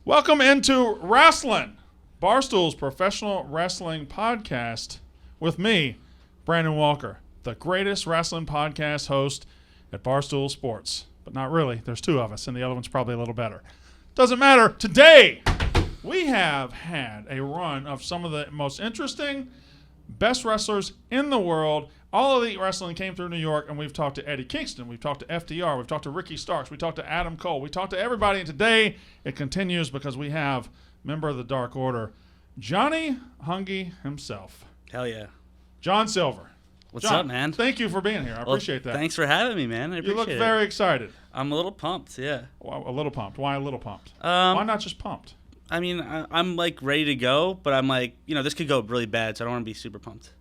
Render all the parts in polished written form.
Welcome into Rasslin, Barstool's professional wrestling podcast with me, Brandon Walker, the greatest wrestling podcast host at Barstool Sports. But not really. There's two of us, and the other one's probably a little better. Doesn't matter. Today, we have had a run of some of the most interesting, best wrestlers in the world. All Elite Wrestling came through New York, and we've talked to Eddie Kingston. We've talked to FDR. We've talked to Ricky Starks. We talked to Adam Cole. We talked to everybody, and today it continues because we have member of the Dark Order, Johnny Hungy himself. Hell yeah. John Silver. What's John, up, man? Thank you for being here. I appreciate that. Thanks for having me, man. I appreciate it. You look very excited. I'm a little pumped, yeah. Well, a little pumped. Why a little pumped? Why not just pumped? I mean, I'm like ready to go, but I'm like, this could go really bad, so I don't want to be super pumped.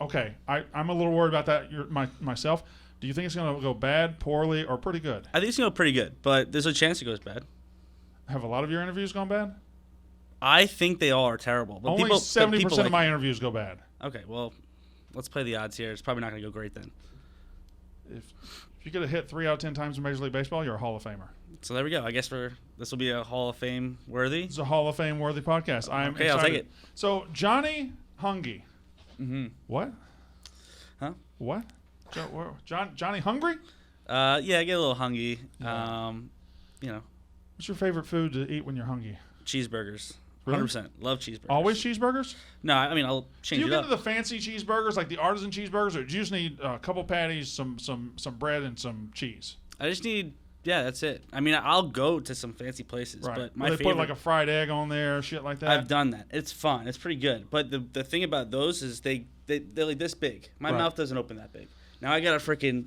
Okay, I'm a little worried about that myself. Do you think it's going to go bad, poorly, or pretty good? I think it's going to go pretty good, but there's a chance it goes bad. Have a lot of your interviews gone bad? I think they all are terrible. But Only 70% of my interviews go bad. Okay, well, let's play the odds here. It's probably not going to go great then. If you get a hit 3 out of 10 times in Major League Baseball, you're a Hall of Famer. So there we go. I guess this will be a Hall of Fame worthy. It's a Hall of Fame worthy podcast. I'm excited. I'll take it. So Johnny Hungy. Mm-hmm. What? Huh? What? Johnny Hungry? Yeah, I get a little hungry. Yeah. What's your favorite food to eat when you're hungry? Cheeseburgers. Really? 100%. Love cheeseburgers. Always cheeseburgers? No, I mean, I'll change it up. Do you get into the fancy cheeseburgers, like the artisan cheeseburgers, or do you just need a couple patties, some bread, and some cheese? I just need, that's it. I mean, I'll go to some fancy places, Right. but my they favorite. put like a fried egg on there, shit like that. I've done that. It's fun. It's pretty good. But the thing about those is they're like this big. My Right. mouth doesn't open that big. Now I gotta freaking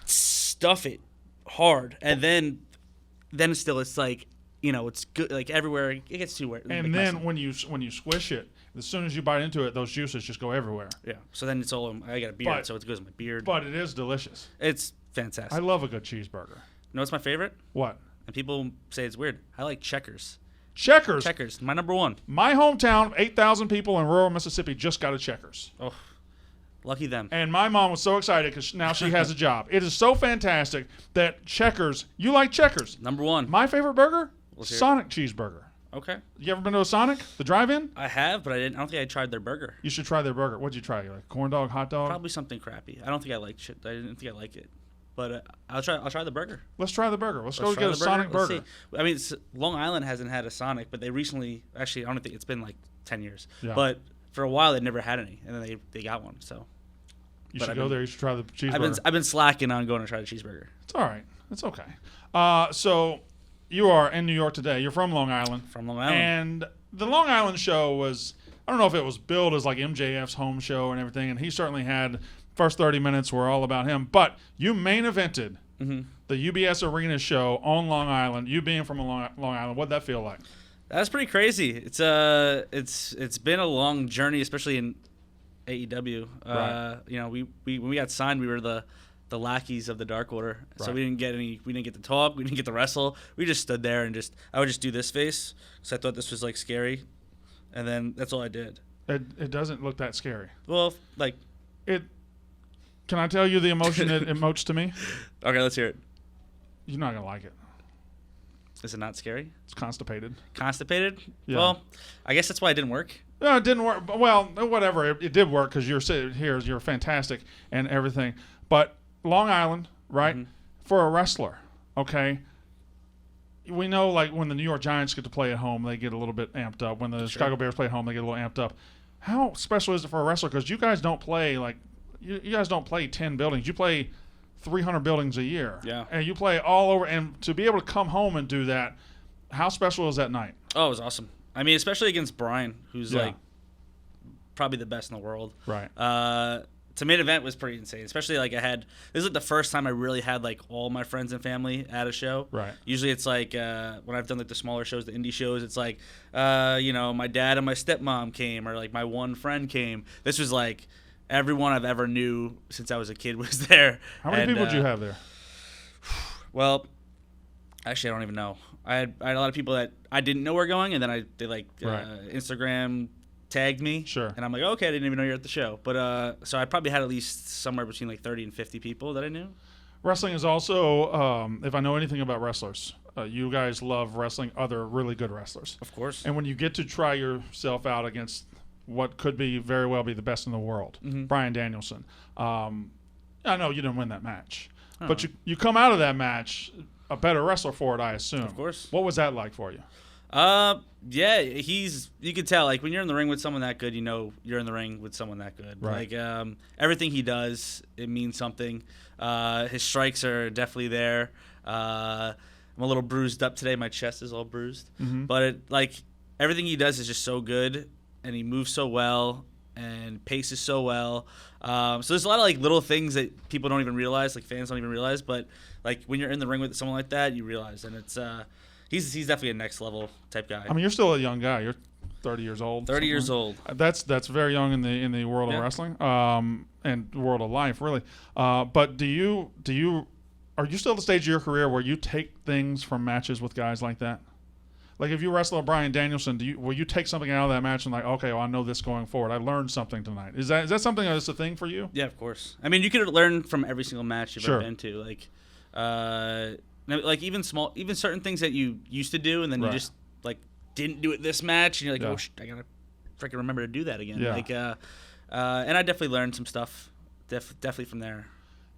stuff it hard, and then still it's like it's good. Like everywhere it gets too wet. And then when you squish it, as soon as you bite into it, those juices just go everywhere. Yeah. So then it's all. I got a beard, so it goes in my beard. But it is delicious. It's fantastic. I love a good cheeseburger. You know what's my favorite? What? And people say it's weird. I like Checkers. Checkers. My number one. My hometown, 8,000 people in rural Mississippi just got a Checkers. Oh, lucky them. And my mom was so excited because now she has a job. It is so fantastic that Checkers, you like Checkers. Number one. My favorite burger? Sonic cheeseburger. Okay. You ever been to a Sonic, the drive-in? I have, but I don't think I tried their burger. You should try their burger. What'd you try? Like corn dog, hot dog? Probably something crappy. I don't think I like shit. I didn't think I like it. But I'll try the burger. Let's try the burger. Let's go get a Sonic burger. I mean, Long Island hasn't had a Sonic, but they recently, actually, I don't think it's been like 10 years. Yeah. But for a while, they never had any, and then they got one. So you should go there. You should try the cheeseburger. I've been slacking on going to try the cheeseburger. It's all right. It's okay. So you are in New York today. You're from Long Island. From Long Island. And the Long Island show was, I don't know if it was billed as like MJF's home show and everything, and he certainly had first 30 minutes were all about him. But you main evented the UBS Arena show on Long Island. You being from Long Island, what'd that feel like? That's pretty crazy. It's been a long journey, especially in AEW. Right. When we got signed, we were the lackeys of the Dark Order, so Right. we didn't get to talk, we didn't get to wrestle. We just stood there and I would just do this face, so I thought this was like scary, and then that's all I did. It doesn't look that scary. Well, like it. Can I tell you the emotion it emotes to me? Okay, let's hear it. You're not gonna like it. Is it not scary? It's constipated. Constipated? Yeah. Well, I guess that's why it didn't work. No, it didn't work. Well, whatever. It did work because you're sitting here. You're fantastic and everything. But Long Island, right? Mm-hmm. For a wrestler, okay. We know, like, when the New York Giants get to play at home, they get a little bit amped up. When the Chicago Bears play at home, they get a little amped up. How special is it for a wrestler? Because you guys don't play, like, you guys don't play 10 buildings. You play 300 buildings a year. Yeah. And you play all over. And to be able to come home and do that, how special is that night? Oh, it was awesome. I mean, especially against Bryan, who's like probably the best in the world. Right. To main event was pretty insane. Especially like this is like the first time I really had like all my friends and family at a show. Right. Usually it's like when I've done like the smaller shows, the indie shows, it's like my dad and my stepmom came, or like my one friend came. This was like everyone I've ever knew since I was a kid was there. How many people did you have there? Well, actually, I don't even know. I had a lot of people that I didn't know were going, and then they Instagram tagged me. Sure. And I'm like, okay, I didn't even know you're at the show. But so I probably had at least somewhere between like 30 and 50 people that I knew. Wrestling is also, if I know anything about wrestlers, you guys love wrestling other really good wrestlers. Of course. And when you get to try yourself out against what could be very well be the best in the world, Bryan Danielson. I know you didn't win that match, but you come out of that match a better wrestler for it, I assume. Of course. What was that like for you? Yeah, you could tell, like, when you're in the ring with someone that good, you know you're in the ring with someone that good. Right. Like, everything he does, it means something. His strikes are definitely there. I'm a little bruised up today. My chest is all bruised. But everything he does is just so good, and he moves so well and paces so well. So there's a lot of like little things that people don't even realize, like fans don't even realize. But like when you're in the ring with someone like that, you realize, and it's he's definitely a next level type guy. I mean, you're still a young guy. You're 30 years old. 30 years old. That's very young in the world of wrestling, and the world of life, really. But are you still at the stage of your career where you take things from matches with guys like that? Like if you wrestle a Bryan Danielson, will you take something out of that match and like, okay, well, I know this going forward. I learned something tonight. Is that something that's a thing for you? Yeah, of course. I mean, you could learn from every single match you've ever been to. Like even certain things that you used to do, and then you just like didn't do it this match, and you're like, oh, I gotta freaking remember to do that again. Yeah. Like, and I definitely learned some stuff, definitely from there.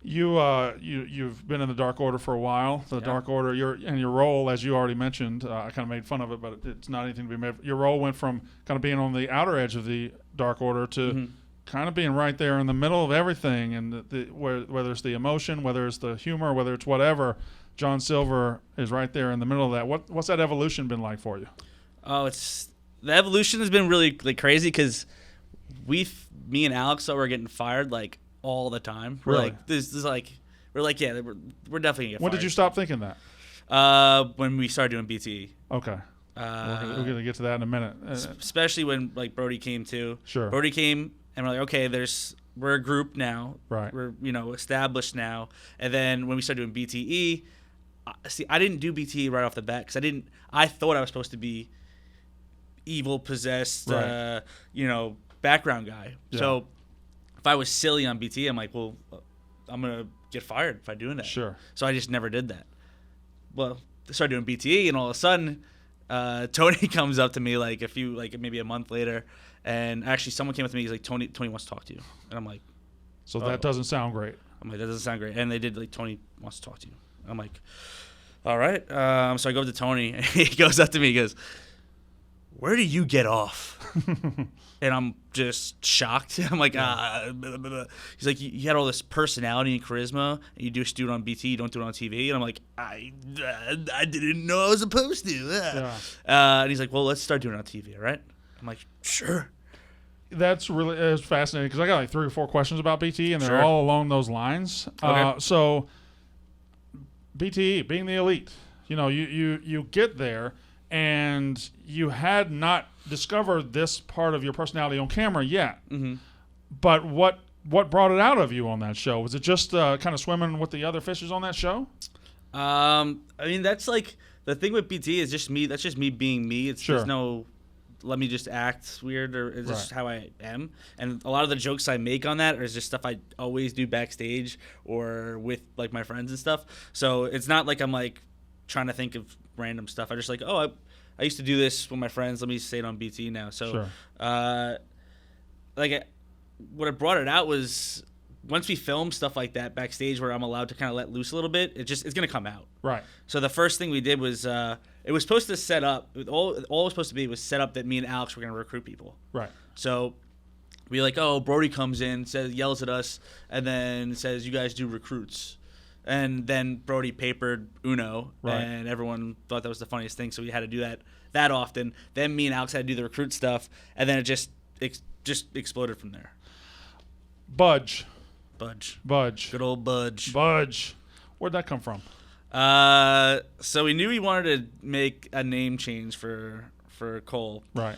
You've been in the Dark Order for a while. The Dark Order, your role, as you already mentioned, I kind of made fun of it, but it's not anything to be made. Your role went from kind of being on the outer edge of the Dark Order to kind of being right there in the middle of everything, and whether it's the emotion, whether it's the humor, whether it's whatever. John Silver is right there in the middle of that. What's that evolution been like for you? Oh, the evolution has been really like crazy because me and Alex were getting fired like all the time. We're really? like, this is like, we're definitely gonna get fired. When did you stop thinking that? When we started doing BTE. Okay. We're gonna get to that in a minute. Especially when like Brodie came too. Sure. Brodie came and we're like, okay, we're a group now. Right. We're established now. And then when we started doing BTE, I didn't do BTE right off the bat because I thought I was supposed to be evil, possessed, background guy. Yeah. So if I was silly on BTE, I'm like, well, I'm gonna get fired if I'm doing that. Sure. So I just never did that. Well, I started doing BTE, and all of a sudden, Tony comes up to me maybe a month later, and actually someone came up to me. He's like, Tony wants to talk to you, and I'm like, so that doesn't sound great. I'm like, that doesn't sound great. And they did, like, Tony wants to talk to you. I'm like, all right. So I go up to Tony, and he goes up to me. He goes, where do you get off? And I'm just shocked. I'm like, blah, blah, blah. He's like, you had all this personality and charisma, and you just do it on BT, you don't do it on TV. And I'm like, I didn't know I was supposed to. Yeah. And he's like, well, let's start doing it on TV, all right? I'm like, sure. That's really fascinating because I got like 3 or 4 questions about BTE, and they're all along those lines. Okay. So BTE, being the elite, you get there, and you had not discovered this part of your personality on camera yet. Mm-hmm. But what brought it out of you on that show? Was it just kind of swimming with the other fishes on that show? I mean, that's like the thing with BTE is just me. That's just me being me. There's no let me just act weird, or it's just how I am. And a lot of the jokes I make on that is just stuff I always do backstage or with like my friends and stuff. So it's not like I'm like trying to think of random stuff. I just like, I used to do this with my friends. Let me say it on BT now. So, what it brought it out was once we film stuff like that backstage where I'm allowed to kind of let loose a little bit, it's going to come out. Right. So the first thing we did was it was supposed to set up, all it was supposed to be was set up that me and Alex were going to recruit people. Right. So we like, Brodie comes in, yells at us, and then says, you guys do recruits. And then Brodie papered Uno, and everyone thought that was the funniest thing, so we had to do that often. Then me and Alex had to do the recruit stuff, and then it just exploded from there. Budge. Good old Budge. Where'd that come from? So we knew we wanted to make a name change for Cole. Right.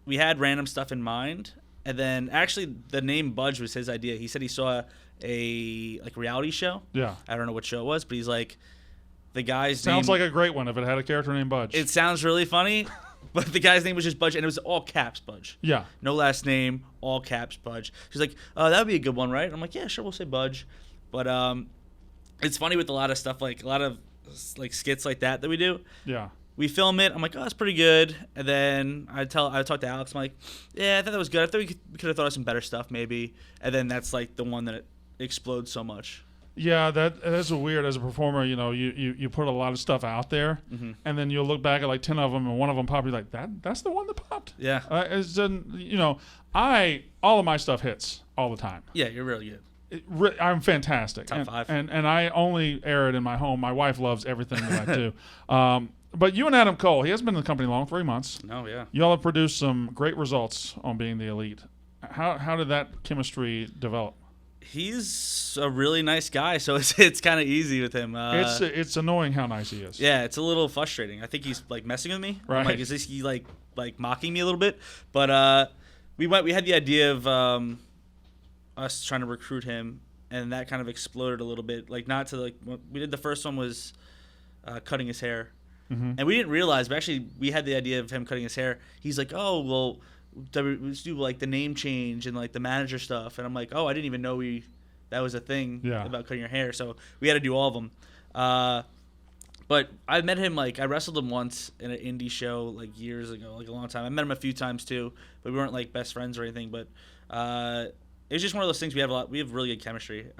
We had random stuff in mind, and then actually the name Budge was his idea. He said he saw a reality show. Yeah. I don't know what show it was, but he's like, the guy's sounds like a great one if it had a character named Budge. It sounds really funny, but the guy's name was just Budge, and it was all caps Budge. Yeah. No last name, all caps Budge. She's like, that would be a good one, right? And I'm like, yeah, sure, we'll say Budge. But it's funny with a lot of stuff, like a lot of like skits like that we do. Yeah. We film it. I'm like, oh, that's pretty good. And then I talk to Alex. I'm like, yeah, I thought that was good. I thought we could have thought of some better stuff maybe. And then that's like the one that explodes so much. Yeah, that's weird as a performer. You know, you put a lot of stuff out there, and then you'll look back at like 10 of them, and one of them popped. You're like, that's the one that popped. Yeah. All of my stuff hits all the time. Yeah, you're really good. I'm fantastic. Top 5. And I only air it in my home. My wife loves everything that I do. But you and Adam Cole, he hasn't been in the company long, 3 months. No, yeah. You all have produced some great results on Being the Elite. How did that chemistry develop? He's a really nice guy, so it's kind of easy with him. It's annoying how nice he is. Yeah, it's a little frustrating. I think he's like messing with me. Right. I'm like, is this he like mocking me a little bit? But we had the idea of us trying to recruit him, and that kind of exploded a little bit. Like not to like we did the first one was cutting his hair, and we didn't realize. But actually, we had the idea of him cutting his hair. He's like, oh well. Let's do like the name change and like the manager stuff, and I'm like, oh, I didn't even know that was a thing about cutting your hair. So we had to do all of them. But I met him I wrestled him once in an indie show like years ago, like a long time. I met him a few times too, but we weren't like best friends or anything. But it was just one of those things. We have really good chemistry.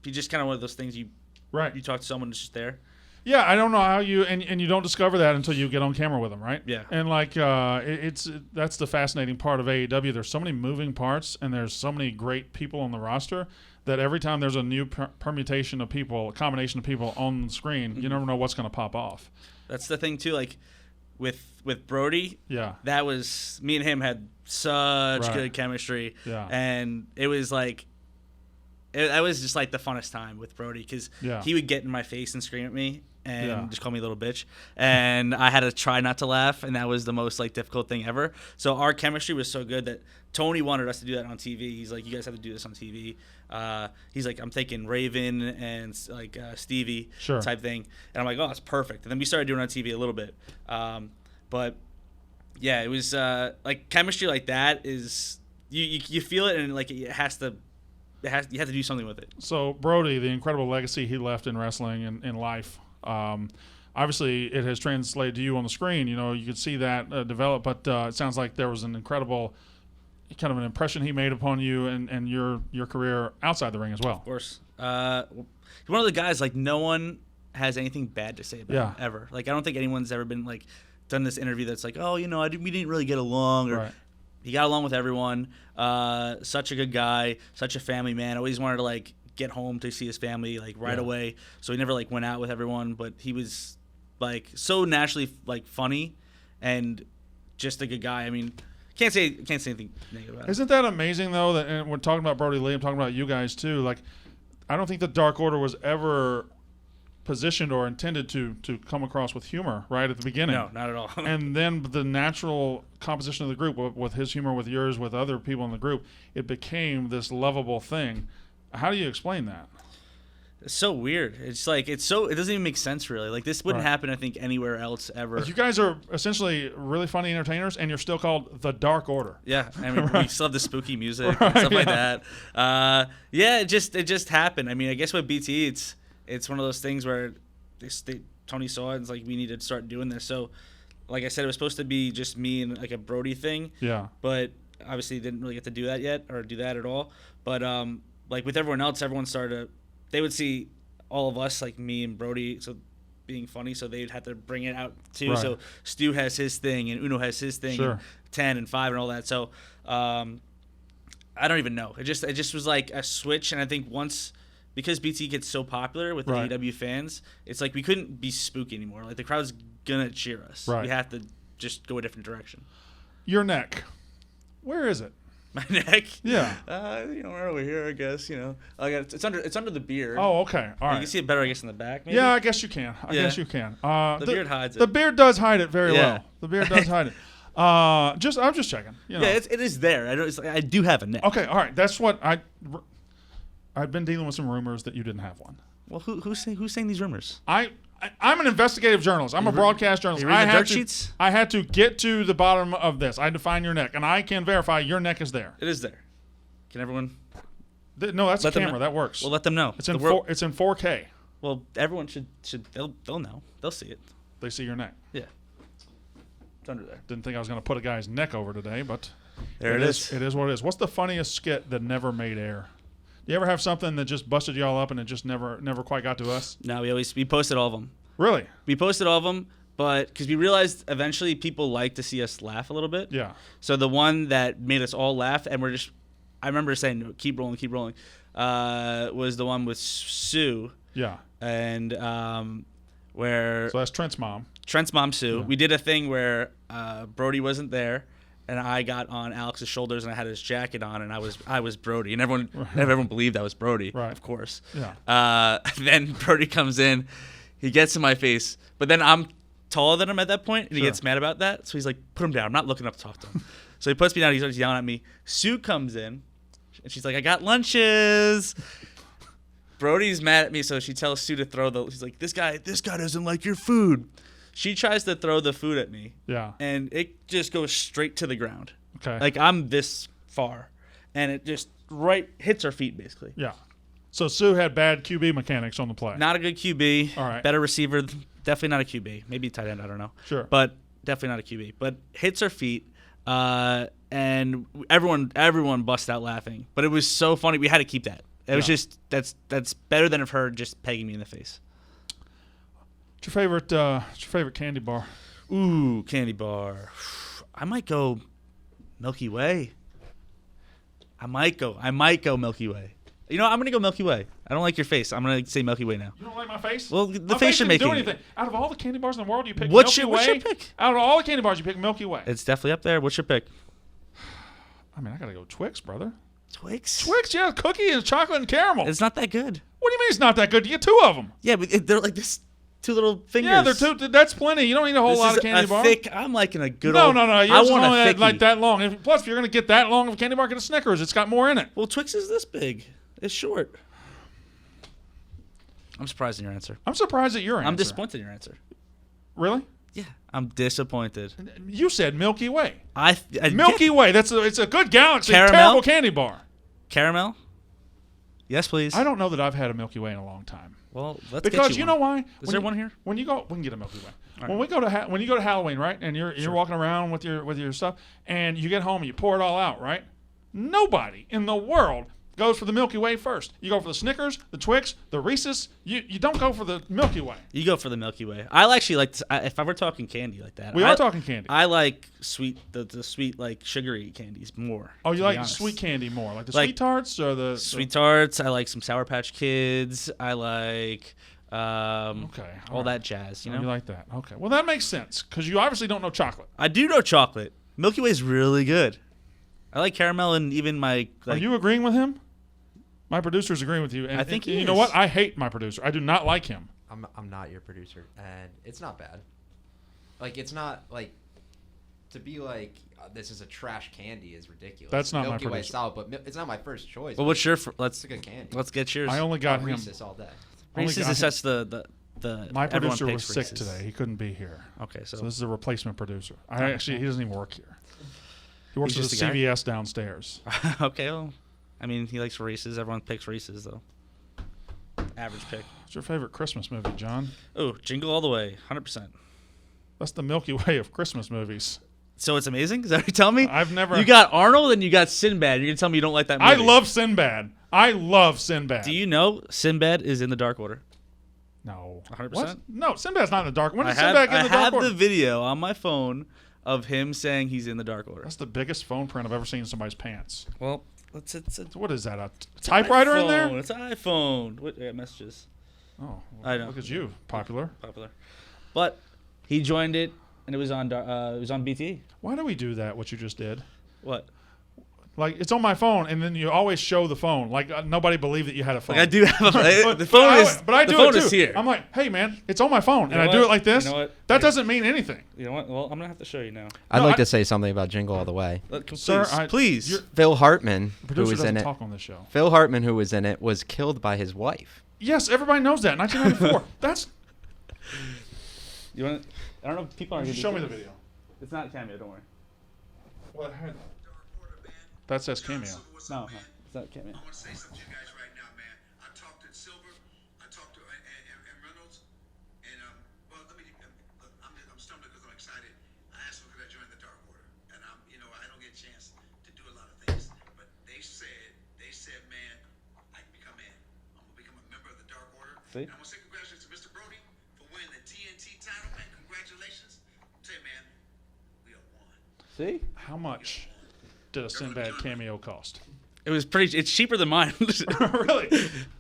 He's just kind of one of those things you talk to someone that's just there. Yeah, I don't know how you and you don't discover that until you get on camera with them, right? Yeah. And that's the fascinating part of AEW. There's so many moving parts, and there's so many great people on the roster that every time there's a new permutation of people, a combination of people on the screen, you never know what's going to pop off. That's the thing too. Like with Brodie, that was me and him had such good chemistry, and it was like. That was just like the funnest time with Brodie because he would get in my face and scream at me and just call me a little bitch, and I had to try not to laugh, and that was the most like difficult thing ever. So our chemistry was so good that Tony wanted us to do that on TV. He's like, you guys have to do this on TV. He's like, I'm thinking Raven and like Stevie type thing, and I'm like, oh, that's perfect. And then we started doing it on TV a little bit, but yeah, it was like chemistry like that is you feel it, and like it has to. You have to do something with it. So Brodie, the incredible legacy he left in wrestling and in life, obviously it has translated to you on the screen. You know, you could see that develop, but it sounds like there was an incredible kind of an impression he made upon you and your career outside the ring as well. Of course. One of the guys, like, no one has anything bad to say about him, ever. Like, I don't think anyone's ever been, like, done this interview that's like, oh, you know, we didn't really get along, or he got along with everyone. Such a good guy, such a family man. Always wanted to like get home to see his family like right away. So he never like went out with everyone, but he was like so naturally like funny and just a good guy. I mean, can't say anything negative about it. Isn't that amazing though? That and we're talking about Brodie Lee. I'm talking about you guys too. Like, I don't think the Dark Order was ever positioned or intended to come across with humor right at the beginning. No, not at all. And then the natural composition of the group, with his humor, with yours, with other people in the group, it became this lovable thing. How do you explain that? It's so weird. It's like it doesn't even make sense really. Like this wouldn't happen, I think, anywhere else ever. You guys are essentially really funny entertainers, and you're still called the Dark Order. Yeah, I mean we still have the spooky music and stuff like that. It just happened. I mean, I guess with BTE, it's one of those things where Tony saw it and it's like, we need to start doing this. So, like I said, it was supposed to be just me and like a Brodie thing. Yeah. But obviously didn't really get to do that yet or do that at all. But like with everyone else, everyone started they would see all of us, like me and Brodie, so being funny, so they'd have to bring it out too. Right. So Stu has his thing and Uno has his thing, and 10 and 5 and all that. So I don't even know. It just was like a switch, and I think once. Because BT gets so popular with the AEW fans, it's like we couldn't be spooky anymore. Like the crowd's gonna cheer us. Right. We have to just go a different direction. Your neck, where is it? My neck? Yeah. Right over here, I guess. It's under the beard. Oh, okay. All right. You can see it better, I guess, in the back. Maybe? Yeah, I guess you can. The beard hides it. The beard does hide it very well. The beard does hide it. I'm just checking. Yeah, it is there. I do have a neck. Okay, all right. That's what I've been dealing with some rumors that you didn't have one. Well, who's saying these rumors? I'm an investigative journalist. I'm a broadcast journalist. You read the dirt sheets? I had to get to the bottom of this. I had to find your neck, and I can verify your neck is there. It is there. Can everyone? No, that's a camera. That works. Well, let them know. It's in 4K. Well, everyone should they'll know. They'll see it. They see your neck. Yeah. It's under there. Didn't think I was going to put a guy's neck over today, but There it is. It is what it is. What's the funniest skit that never made air? Do you ever have something that just busted you all up and it just never quite got to us? No, we posted all of them. Really? We posted all of them, but because we realized eventually people like to see us laugh a little bit. Yeah. So the one that made us all laugh, and I remember saying, keep rolling, was the one with Sue. Yeah. And where So that's Trent's mom. Trent's mom, Sue. Yeah. We did a thing where Brodie wasn't there, and I got on Alex's shoulders and I had his jacket on, and I was Brodie, and everyone believed I was Brodie, Right. of course. Yeah. Then Brodie comes in, he gets in my face, but then I'm taller than him at that point, and he Sure. gets mad about that, so he's like, put him down. I'm not looking up to talk to him. So he puts me down. He starts yelling at me. Sue comes in, and she's like, I got lunches. Brodie's mad at me, so she tells Sue to throw she's like, this guy doesn't like your food. She tries to throw the food at me. Yeah. And it just goes straight to the ground. Okay. Like I'm this far. And it just hits her feet, basically. Yeah. So Sue had bad QB mechanics on the play. Not a good QB. All right. Better receiver. Definitely not a QB. Maybe tight end. I don't know. Sure. But definitely not a QB. But hits her feet. And everyone busted out laughing. But it was so funny. We had to keep that. It was just that's better than of her just pegging me in the face. What's your favorite candy bar? Ooh, candy bar. I might go Milky Way. I might go Milky Way. You know, I'm gonna go Milky Way. I don't like your face. I'm gonna say Milky Way now. You don't like my face? Well, the my face you're didn't making. do anything. Out of all the candy bars in the world, you pick What's Milky Way. your pick? Out of all the candy bars, you pick Milky Way. It's definitely up there. What's your pick? I mean, I gotta go Twix, brother. Twix. Twix, yeah, cookie and chocolate and caramel. It's not that good. What do you mean it's not that good? You get two of them. Yeah, but they're like this two little fingers. Yeah, they're two. That's plenty. You don't need a whole lot of candy bar. I'm liking a good No. old. Yours I is want only a thicky. like that long. Plus, if you're gonna get that long of a candy bar, get a Snickers. It's got more in it. Well, Twix is this big. It's short. I'm surprised in your answer. I'm surprised at your answer. I'm disappointed in your answer. Really? Yeah, I'm disappointed. You said Milky Way. Milky Way. It's a good galaxy. Caramel? Terrible candy bar. Caramel? Yes, please. I don't know that I've had a Milky Way in a long time. Well, let's Because get you know why? Is there one here? When you go, we can get a Milky Way. All When you go to Halloween, right, and you're walking around with your stuff, and you get home and you pour it all out, right? Nobody in the world goes for the Milky Way first. You go for the Snickers, the Twix, the Reese's. You don't go for the Milky Way. You go for the Milky Way. I actually like if I were talking candy like that. We are talking candy. I like sweet, the sweet like sugary candies more. Oh, you to like be honest. sweet candy more, like the Like Sweet Tarts or the Sweet Tarts. I like some Sour Patch Kids. I like Okay, all that jazz. You know, you like that? Okay, well that makes sense because you obviously don't know chocolate. I do know chocolate. Milky Way is really good. I like caramel and even my. Are you agreeing with him? My producer's agreeing with you. And, I think and he you know is. what? I hate my producer. I do not like him. I'm not your producer, and it's not bad. Like it's not like to be like this is a trash candy is ridiculous. That's not my Milky Way producer. solid, but it's not my first choice. Well, what's your? It's Let's a good candy. let's get yours. I only got him. Reese's all day. only Reese's got is him. such the. My everyone producer was picks sick Reese's. today. He couldn't be here. Okay, So this is a replacement producer. He doesn't even work here. He works He's at the just a guy? CVS downstairs. okay, well, I mean, he likes Reese's. Everyone picks Reese's, though. Average pick. What's your favorite Christmas movie, John? Oh, Jingle All the Way, 100%. That's the Milky Way of Christmas movies. So it's amazing? Is that what you're telling me? I've never. You got Arnold and you got Sinbad. You're going to tell me you don't like that movie? I love Sinbad. I love Sinbad. Do you know Sinbad is in the Dark Order? No. 100%? What? No, Sinbad's not in the Dark. When I did Sinbad get in the Dark have Order? the video on my phone of him saying he's in the Dark Order. That's the biggest phone print I've ever seen in somebody's pants. Well, it's What is that? A typewriter in there? It's an iPhone. What messages? Oh, I know. Look at you, popular. But he joined it, and it was on BTE. Why do we do that? What you just did? What? Like it's on my phone, and then you always show the phone. Like nobody believed that you had a phone. Like I do have a But the phone I, is but I the do phone it too. is here. I'm like, hey man, it's on my phone, and know I do what? it like this. You know what? That doesn't mean anything. You know what? Well, I'm gonna have to show you now. I'd No, like I- to say something about Jingle All the Way. Please, Sir, please. you're- Phil Hartman, The who producer was doesn't in it, talk on this show. Phil Hartman, who was in it, was killed by his wife. Yes, everybody knows that. 1994. That's. You want? I don't know if people are gonna Show me the video. It's not cameo. Don't worry. What? That says cameo. No, it's not cameo. I want to say something to you guys right now, man. I talked to Silver. I talked to and See? I want to say congratulations to Mr. Brodie for winning the TNT title, man. Congratulations. Tell you, man, we are one. See? How much did a Sinbad cameo cost? It was pretty. It's cheaper than mine. Really?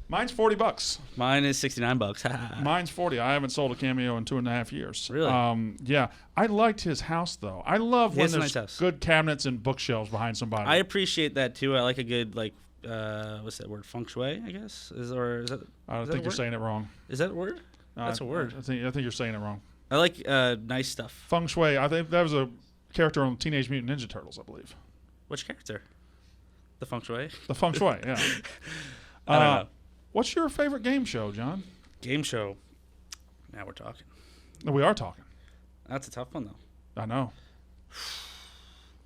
Mine's $40. Mine is $69. Mine's 40. I haven't sold a cameo in 2.5 years. Really? Yeah. I liked his house though. I love He when has a there's nice house. good cabinets and bookshelves behind somebody. I appreciate that too. I like a good what's that word? Feng shui, I guess. Is that? I is that think a you're word? saying it wrong. Is that a word? That's a word. I think you're saying it wrong. I like nice stuff. Feng Shui. I think that was a character on Teenage Mutant Ninja Turtles, I believe. Which character? The feng shui. The Feng Shui. Yeah. I don't know. What's your favorite game show, John? Game show. Now we're talking. We are talking. That's a tough one though. I know.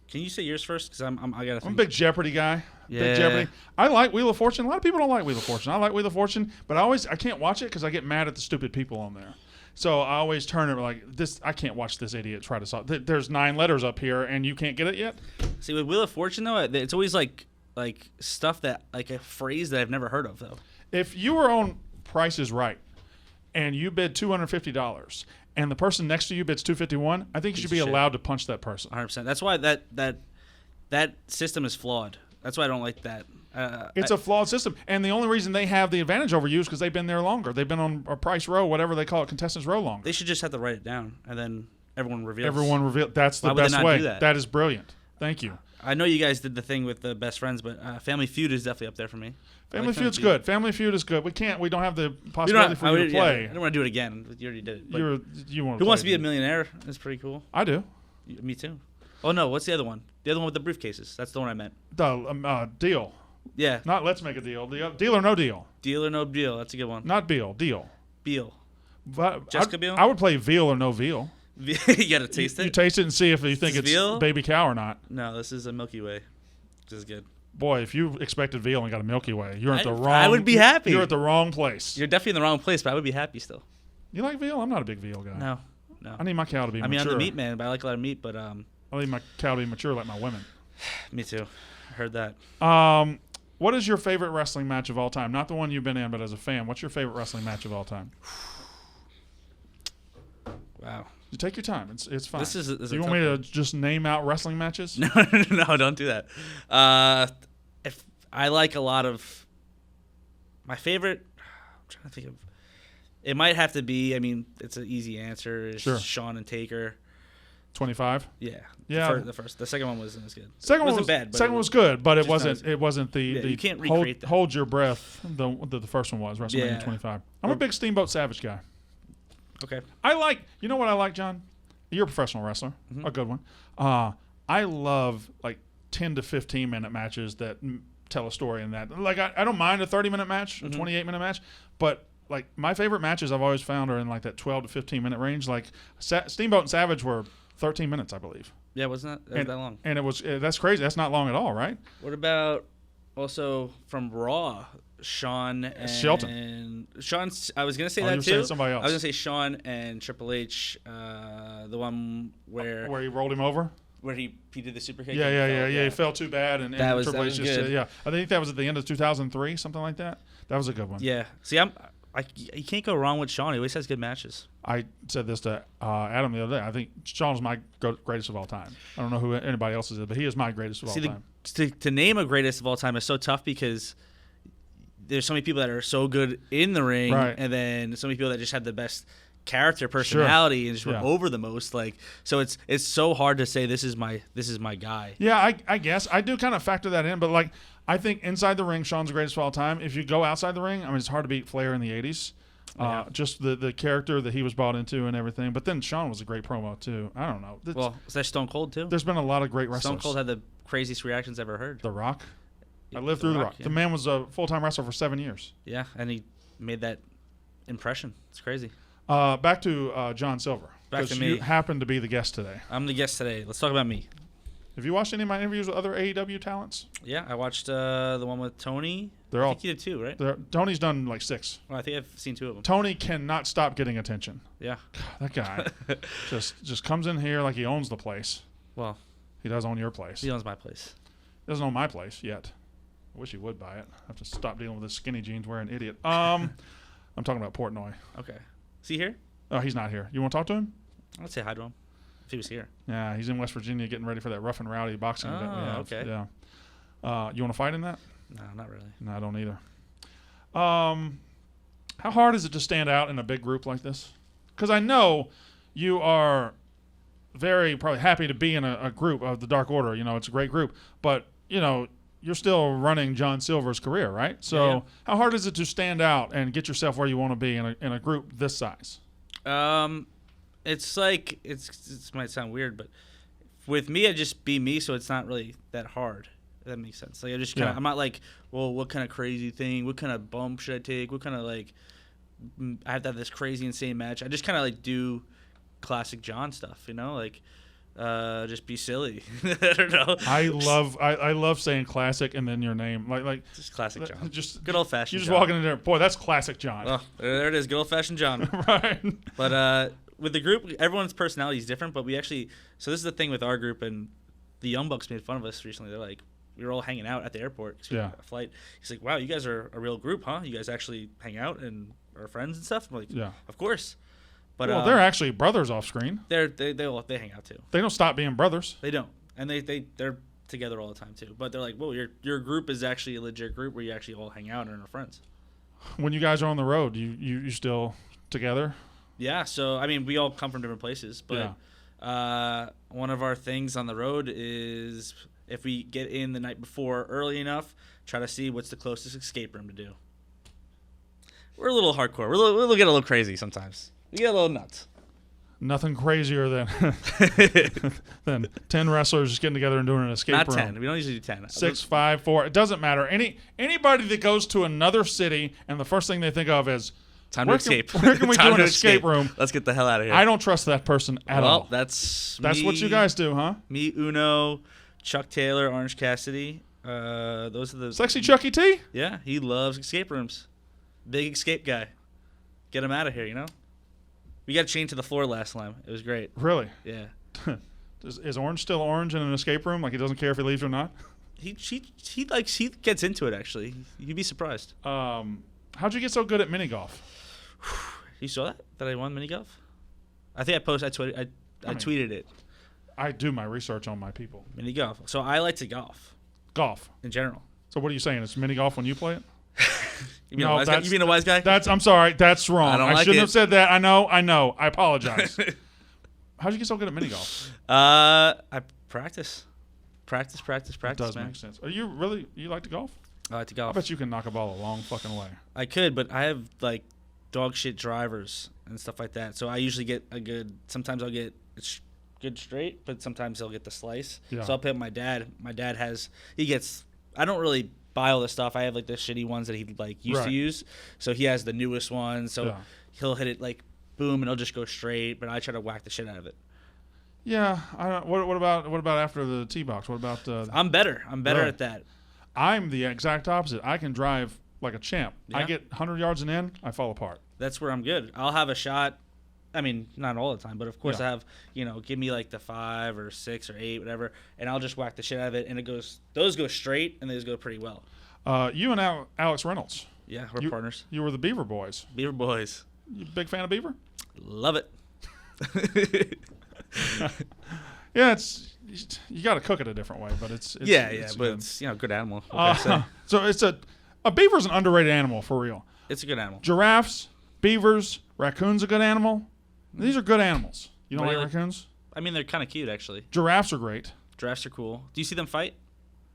Can you say yours first? Because I gotta. I'm a think. big Jeopardy guy. Yeah. Big Jeopardy. I like Wheel of Fortune. A lot of people don't like Wheel of Fortune. I like Wheel of Fortune, but I can't watch it because I get mad at the stupid people on there. So I always turn it like this. I can't watch this idiot try to solve. There's 9 letters up here, and you can't get it yet. See, with Wheel of Fortune though, it's always like stuff that like a phrase that I've never heard of though. If you were on Price is Right, and you bid $250, and the person next to you bids $251, I think you should be Piece of shit. allowed to punch that person. 100%. That's why that system is flawed. That's why I don't like that. It's a flawed system, and the only reason they have the advantage over you is because they've been there longer. They've been on a Price Row, whatever they call it, Contestants Row longer. They should just have to write it down and then everyone reveals. Everyone reveal. That's the Why would they best not way. do that? That is brilliant. Thank you. I know you guys did the thing with the best friends, but Family Feud is definitely up there for me. Family Feud's good. Family Feud is good. We don't have the possibility for you to play. I don't want to do it again. You already did it. But You want Who Wants to Be a Millionaire is pretty cool. I do. Me too. Oh no, what's the other one? The other one with the briefcases. That's the one I meant. The deal. Yeah. Not Let's Make a Deal. Deal or No Deal. Deal or No Deal. That's a good one. Not Beal. Deal. Beal. But Jessica Biel? I would play Veal or No Veal. You gotta taste it. You taste it and see if you think Is it's veal? baby cow or not. No, this is a Milky Way. This is good. Boy, if you expected veal and got a Milky Way, you're at the wrong. I would be happy. You're at the wrong place. You're definitely in the wrong place, but I would be happy still. You like veal? I'm not a big veal guy. No. I need my cow to be I mean, mature. I'm the meat man, but I like a lot of meat. But I need my cow to be mature like my women. me too. I heard that. What is your favorite wrestling match of all time? Not the one you've been in, but as a fan, what's your favorite wrestling match of all time? Wow. You take your time. It's fine. This is Do a you tough want me to one. just name out wrestling matches? No, don't do that. If I like a lot of my favorite, I'm trying to think of. It might have to be. I mean, it's an easy answer. It's Sure. Shawn and Taker. 25. Yeah. Yeah. The second one wasn't as good. Second it one wasn't was bad. But second one was good, but it just not wasn't. as good. It wasn't the. Yeah, the you can't hold, recreate that. hold your breath. The first one was WrestleMania Yeah. 25. I'm a big Steamboat Savage guy. Okay. I like. You know what I like, John? You're a professional wrestler, Mm-hmm. a good one. I love like 10 to 15 minute matches that tell a story in that. Like I don't mind a 30-minute match, a Mm-hmm. 28-minute match, but like my favorite matches I've always found are in like that 12 to 15 minute range. Like Steamboat and Savage were 13 minutes, I believe. Yeah, wasn't that that long? And it was that's crazy. That's not long at all, right? What about also from Raw, Shawn and Shelton. Shawn. I was gonna say Oh, that you were too. saying somebody else. I was gonna say Shawn and Triple H. The one where Where he rolled him over. he did the super kick. Yeah, and yeah, fell, yeah. He felt too bad, and That was- Triple that H was just good. yeah. I think that was at the end of 2003, something like that. That was a good one. Yeah. See, you can't go wrong with Shawn. He always has good matches. I said this to Adam the other day. I think Shawn's my greatest of all time. I don't know who anybody else is, but he is my greatest of all time. To name a greatest of all time is so tough because there's so many people that are so good in the ring, Right. and then so many people that just have the best character, personality, and just were Yeah. over the most. Like, so it's so hard to say this is my guy. Yeah, I guess I do kind of factor that in, but like I think inside the ring, Shawn's the greatest of all time. If you go outside the ring, I mean, it's hard to beat Flair in the '80s. Yeah. Just the character that he was brought into and everything. But then Shawn was a great promo too. I don't know. Well, is that Stone Cold too? There's been a lot of great wrestlers. Stone Cold had the craziest reactions I've ever heard. The Rock. I lived through The Rock. yeah. The man was a full-time wrestler for 7 years. Yeah, and he made that impression. It's crazy. Back to John Silver. Back to 'cause me. You happen to be the guest today. I'm the guest today. Let's talk about me. Have you watched any of my interviews with other AEW talents? Yeah, I watched the one with Tony. They're I all. think you did too, right? Tony's done like 6. Well, I think I've seen 2 of them. Tony cannot stop getting attention. Yeah. That guy just comes in here like he owns the place. Well, He does own your place. he owns my place. He doesn't own my place yet. I wish he would buy it. I have to stop dealing with this skinny jeans wearing idiot. I'm talking about Portnoy. Okay. Is he here? Oh, he's not here. You want to talk to him? I'd say hi to him if he was here. Yeah, he's in West Virginia getting ready for that rough and rowdy boxing event we have. Okay. Yeah. You want to fight in that? No, not really. No, I don't either. How hard is it to stand out in a big group like this? Because I know you are very probably happy to be in a group of the Dark Order. You know, it's a great group. But, you know, you're still running John Silver's career, right? So Yeah. how hard is it to stand out and get yourself where you want to be in a group this size? It's like it might sound weird, but with me, I just be me, so it's not really that hard. If that makes sense. Like I just Yeah. I'm not like, well, what kind of crazy thing? What kind of bump should I take? What kind of like I have to have this crazy insane match. I just kind of like do classic John stuff, you know, like just be silly. I don't know. I love saying classic and then your name like Just classic John. just Good old fashioned. you just walking in there, boy, that's classic John. Oh, there it is. Good old fashioned John. Right. But with the group, everyone's personality is different. But we actually, so this is the thing with our group, and the Young Bucks made fun of us recently. They're like, we were all hanging out at the airport. 'Cause we had a flight. He's like, wow, you guys are a real group, huh? You guys actually hang out and are friends and stuff. I'm like, Yeah. of course. But Well, they're actually brothers off screen. they hang out too. They don't stop being brothers. They don't, and they're together all the time too. But they're like, whoa, your group is actually a legit group where you actually all hang out and are friends. When you guys are on the road, you still together? Yeah, so I mean, we all come from different places, but one of our things on the road is if we get in the night before early enough, try to see what's the closest escape room to do. We're a little hardcore. We'll get a little crazy sometimes. We get a little nuts. Nothing crazier than than 10 wrestlers just getting together and doing an escape Not room. 10. We don't usually do 10. 6, 5, 4. It doesn't matter. Anybody that goes to another city and the first thing they think of is Time where to can- escape. where can we Time do an to escape room? Let's get the hell out of here. I don't trust that person at all. That's What you guys do, huh? Me, Uno, Chuck Taylor, Orange Cassidy. Those are the Sexy Chucky T? Yeah, he loves escape rooms. Big escape guy. Get him out of here, you know? We got chained to the floor last time. It was great. Really? Yeah. Is Orange still Orange in an escape room? Like he doesn't care if he leaves or not? He gets into it, actually. You'd be surprised. How'd you get so good at mini golf? You saw that I won mini golf? I think I tweeted it. I do my research on my people. Mini golf. So I like to golf Golf. in general. So what are you saying? It's mini golf when you play it? You mean a wise guy? I'm sorry. That's wrong. I don't like shouldn't it. have said that. I know. I apologize. How'd you get so good at mini golf? I practice. Practice, It does man. make sense. Are you like to golf? I like to I golf. bet you can knock a ball a long fucking way. I could, but I have like dog shit drivers and stuff like that. So I usually get sometimes I'll get good straight, but sometimes I'll get the slice. Yeah. So I'll pick my dad. My dad I don't really buy all this stuff. I have like the shitty ones that he like used Right. to use. So he has the newest one. So Yeah. he'll hit it like boom and it'll just go straight, but I try to whack the shit out of it. Yeah. I don't. What about after the tee box? What about? I'm better Really? at that. I'm the exact opposite. I can drive like a champ. I Yeah. get 100 yards and in, I fall apart. That's where I'm good. I'll have a shot. I mean, not all the time, but of course Yeah. I have, give me like the 5 or 6 or 8, whatever, and I'll just whack the shit out of it, and those go straight, and those go pretty well. You and Alex Reynolds. Yeah, we're partners. You were the Beaver Boys. Beaver Boys. You a big fan of Beaver? Love it. Yeah, you got to cook it a different way, but it's but good. it's, good animal. What can I say? So it's a beaver's an underrated animal for real. It's a good animal. Giraffes, beavers, raccoons a good animal. These are good animals. You don't What do like you like? raccoons? I mean, they're kind of cute, actually. Giraffes are great. Giraffes are cool. Do you see them fight?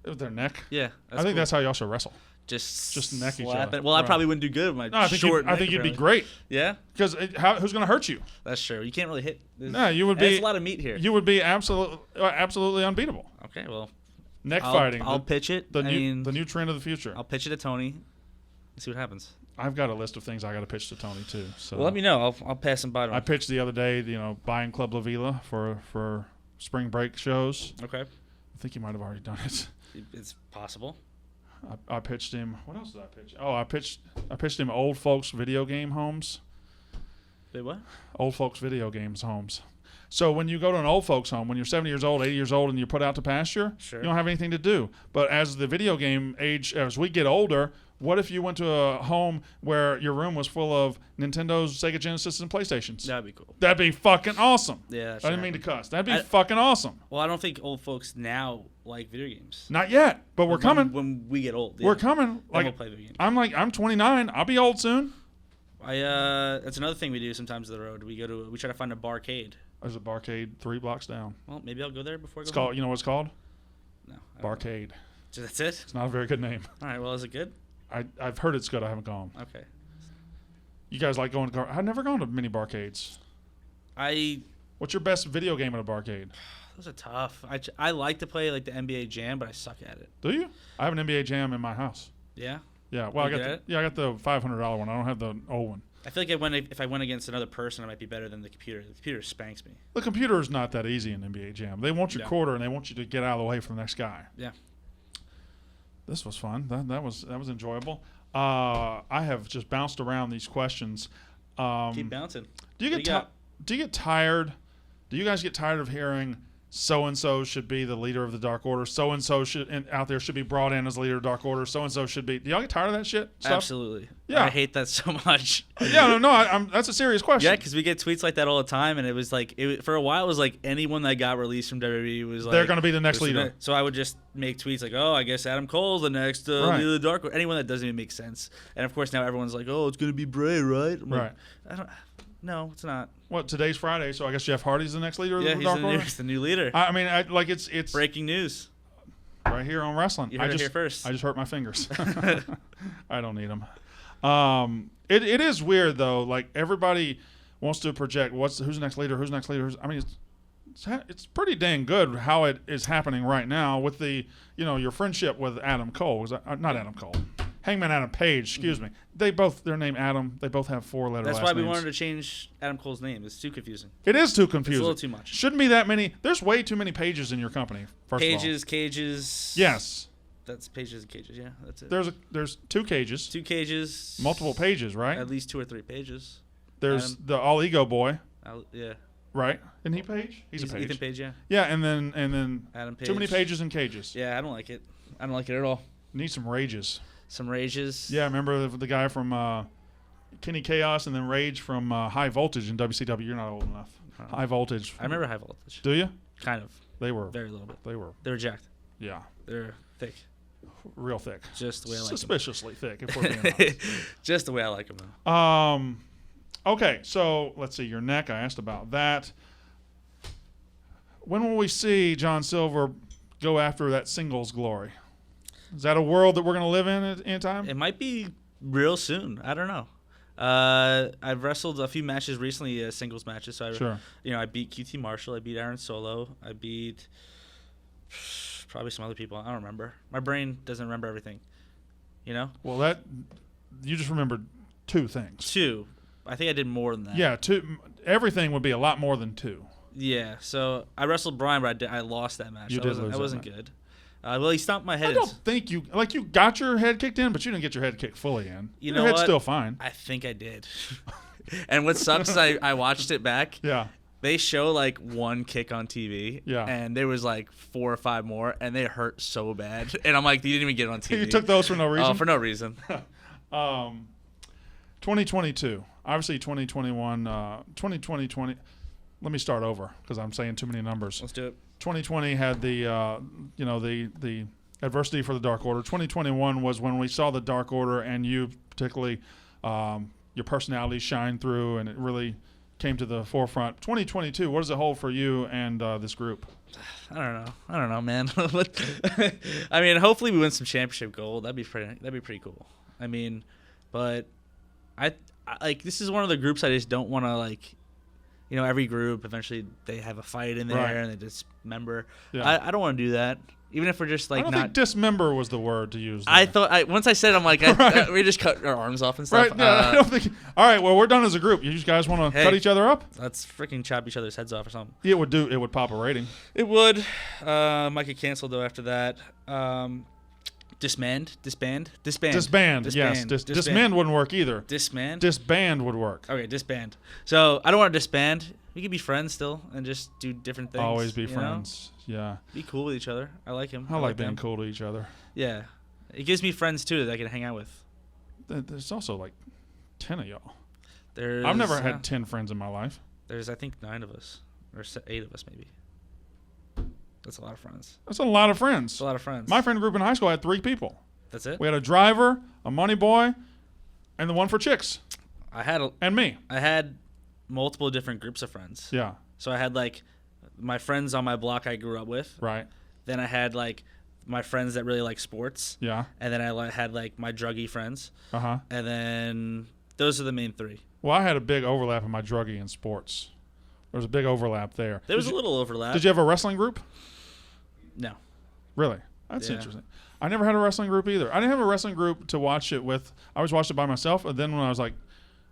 With their neck. Yeah. I think that's how you also wrestle. just neck each slap other. it. Well, I Right. probably wouldn't do good with my No, I think short I neck, think you'd be apparently. great Yeah? because who's going to hurt you? That's true. You can't really hit. No, you would There's be. a lot of meat here. You would be absolutely unbeatable. Okay, well, Neck I'll fighting. I'll pitch it. the I mean, new trend of the future. I'll pitch it to Tony. And see what happens. I've got a list of things I got to pitch to Tony too. So Well, let me know. I'll pass them by to I him. pitched the other day, buying Club La Vila for spring break shows. Okay. I think he might have already done it. It's possible. I pitched him. What else did I pitch? Oh, I pitched him old folks video game homes. Wait, what? Old folks video games homes. So when you go to an old folks home, when you're 70 years old, 80 years old, and you're put out to pasture, Sure. you don't have anything to do. But as the video game age, as we get older, What if you went to a home where your room was full of Nintendos, Sega Genesis, and PlayStations? That'd be cool. That'd be fucking awesome. Yeah, I didn't mean to cuss. That'd be fucking awesome. Well, I don't think old folks now like video games. Not yet, but we're coming. When we get old. We're coming. Then Like we'll play video games. I'm 29. I'll be old soon. That's another thing we do sometimes on the road. We try to find a barcade. There's a barcade 3 blocks down. Well, maybe I'll go there before I go It's called. home. You know what it's called? No. I don't know. Barcade. So that's it? It's not a very good name. All right. Well, is it good? I've heard it's good. I haven't gone. Okay. You guys like going to? I've never gone to mini barcades. What's your best video game at a barcade? Those are tough. I like to play like the NBA Jam, but I suck at it. Do you? I have an NBA Jam in my house. Yeah. Yeah. Well, You good at it? I got the $500 one. I don't have the old one. I feel like if I went against another person, I might be better than the computer. The computer spanks me. The computer is not that easy in NBA Jam. They want your Yeah. quarter and they want you to get out of the way for the next guy. Yeah. This was fun. That was enjoyable. I have just bounced around these questions. Keep bouncing. Do you What get do you get tired? Do you guys get tired of hearing so and so should be the leader of the Dark Order? So and so out there should be brought in as leader of Dark Order. So and so should be. Do y'all get tired of that shit? Stuff? Absolutely. Yeah. I hate that so much. Yeah, no, that's a serious question. Yeah, because we get tweets like that all the time, and it was like for a while it was like anyone that got released from WWE was like They're going to be the next was leader. So I would just make tweets like, "Oh, I guess Adam Cole's the next Right. leader of the Dark Order." Anyone that doesn't even make sense. And of course now everyone's like, "Oh, it's going to be Bray, right?" I'm like, Right. I don't. No, it's not. What, today's Friday, so I guess Jeff Hardy's the next leader of Yeah, the he's Dark Order? the new leader. I mean, it's Breaking news. right here on Rasslin. You heard it here first. I just hurt my fingers. I don't need them. It is weird though. Like everybody wants to project who's the next leader, who's the next leader. I mean, it's pretty dang good how it is happening right now with the your friendship with Adam Cole. Not Adam Cole. Hangman Adam Page, excuse me. Their name Adam. They both have 4-letter That's last why we names. wanted to change Adam Cole's name. It's too confusing. It is too It's confusing. a little too much. Shouldn't be that many. There's way too many pages in your company. First Cages. of all. Yes. That's pages and cages. Yeah, that's it. There's 2 cages. 2 cages. Multiple pages, right? At least 2 or 3 pages. There's the All Ego Boy, Yeah. right? Isn't he Page? He's a Page. Ethan Page, yeah. Yeah, and then Adam Page. too many pages and cages. Yeah, I don't like it. I don't like it at all. Need some rages. Some rages. Yeah, remember the guy from Kenny Chaos and then Rage from High Voltage in WCW. You're not old enough. High Voltage. I remember High Voltage. Do you? Kind of. They were. Very little bit. They were. They were jacked. Yeah. They're thick. Real thick. Just the way I like them. Suspiciously thick, if we're being honest. Just the way I like them, though. Okay, so let's see. Your neck, I asked about that. When will we see John Silver go after that singles glory? Is that a world that we're going to live in time? It might be real soon. I don't know. I've wrestled a few matches recently, singles matches. So Sure. I beat QT Marshall. I beat Aaron Solo. I beat probably some other people. I don't remember. My brain doesn't remember everything. Well, you just remembered 2 things. 2. I think I did more than that. Yeah, 2. Everything would be a lot more than 2. Yeah. So I wrestled Bryan, but I lost that match. You did lose I that wasn't match. good. Well, he stomped my head. I don't think you got your head kicked in, but you didn't get your head kicked fully in. You your know head's what? still fine. I think I did. And what sucks is I watched it back. Yeah. They show like 1 kick on TV. Yeah. And there was like 4 or 5 more, and they hurt so bad. And I'm like, you didn't even get it on TV. You took those for no reason? Oh, for no reason. 2022. Obviously 2021, 2020. Let me start over because I'm saying too many numbers. Let's do it. 2020 had the adversity for the Dark Order. 2021 was when we saw the Dark Order and you particularly your personality shine through and it really came to the forefront. 2022, what does it hold for you and this group? I don't know, man. I mean, hopefully we win some championship gold. That'd be pretty cool. I mean, but I like this is one of the groups I just don't want to like. Every group eventually they have a fight in there Right. and they dismember. Yeah. I don't want to do that. Even if we're just like I don't not. think dismember was the word to use. There. I thought once I said it, I'm like Right. we just cut our arms off and stuff. Right. Yeah, I don't think. All right. Well, we're done as a group. You guys want to Hey. cut each other up? Let's freaking chop each other's heads off or something. It would pop a rating. It would. Might get canceled though after that. Disband. Disband. Yes. Disband wouldn't work either. Disband. Disband would work. Okay, disband. So I don't want to disband. We could be friends still and just do different things. Always be you know? friends. Yeah. Be cool with each other. I like him. I like being them. cool to each other. Yeah. It gives me friends too that I can hang out with. There's also like 10 of y'all. I've never had 10 friends in my life. There's, I think, 9 of us. Or 8 of us, maybe. That's a lot of friends. That's a lot of friends. That's a lot of friends. My friend group in high school had 3 people. That's it? We had a driver, a money boy, and the one for chicks. And me. I had multiple different groups of friends. Yeah. So I had, like, my friends on my block I grew up with. Right. Then I had, like, my friends that really like sports. Yeah. And then I had, like, my druggy friends. Uh-huh. And then those are the main 3. Well, I had a big overlap in my druggie and sports. There was a big overlap there. There was a little overlap. Did you have a wrestling group? No. Really? That's Yeah. interesting. I never had a wrestling group either. I didn't have a wrestling group to watch it with. I always watched it by myself. And then when I was like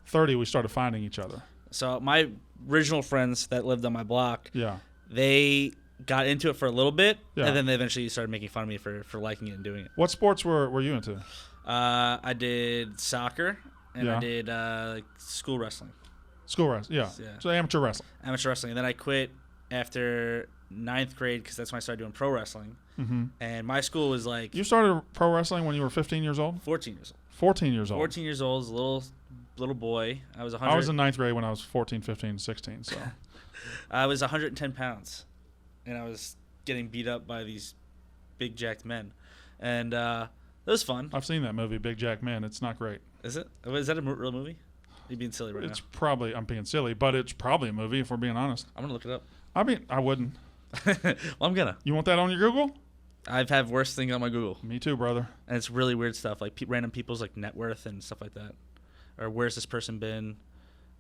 30, we started finding each other. So my original friends that lived on my block, Yeah. they got into it for a little bit, Yeah. and then they eventually started making fun of me for liking it and doing it. What sports were you into? I did soccer, and Yeah. I did like school wrestling, School wrestling. Yeah. Yeah. So amateur wrestling. amateur wrestling. And then I quit after 9th grade because that's when I started doing pro wrestling. Mm-hmm. And my school was like You started pro wrestling when you were 15 years old? 14 years old. 14 years old. 14 years old, was a little boy. I was 100. I was in 9th grade when I was 14, 15, 16. So I was 110 pounds, and I was getting beat up by these big jacked men, and it was fun. I've seen that movie, Big Jack Man. It's not great. Is it? Is that a real movie? Are you being silly right It's now? probably, I'm being silly, but it's probably a movie if we're being honest. I'm gonna look it up. I mean, I wouldn't. Well, I'm gonna. You want that on your Google? I've had worse things on my Google, Me too, brother. and it's really weird stuff, like random people's like net worth and stuff like that, or where's this person been?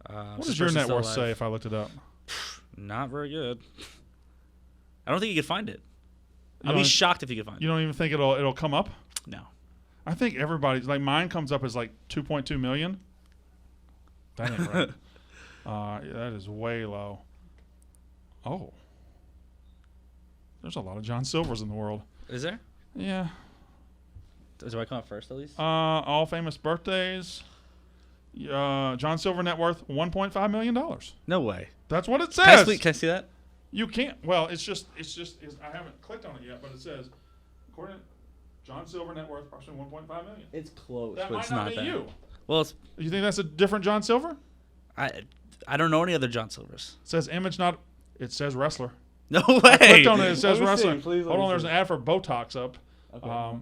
What does your net worth say if I looked it up? Not very good. I don't think you could find it. You I'd be don't- shocked if you could find You it. don't even think it'll come up? No. I think everybody's, like mine comes up as like 2.2 million. That ain't right. Yeah, that is way low. Oh. There's a lot of John Silvers in the world. Is there? Yeah. Do I come up first at least? All famous birthdays. John Silver net worth $1.5 million. No way. That's what it Can I, says. can I see that? You can't. Well, it's just. I haven't clicked on it yet, but it says, according to John Silver net worth approximately $1.5 million. It's close, That but might it's not not be that. you. Well, it's, You think that's a different John Silver? I don't know any other John Silvers. It says image not. It says wrestler. No I way. clicked on it. It says Let me see, wrestler. please let Hold me on. There's see. an ad for Botox up. Okay. I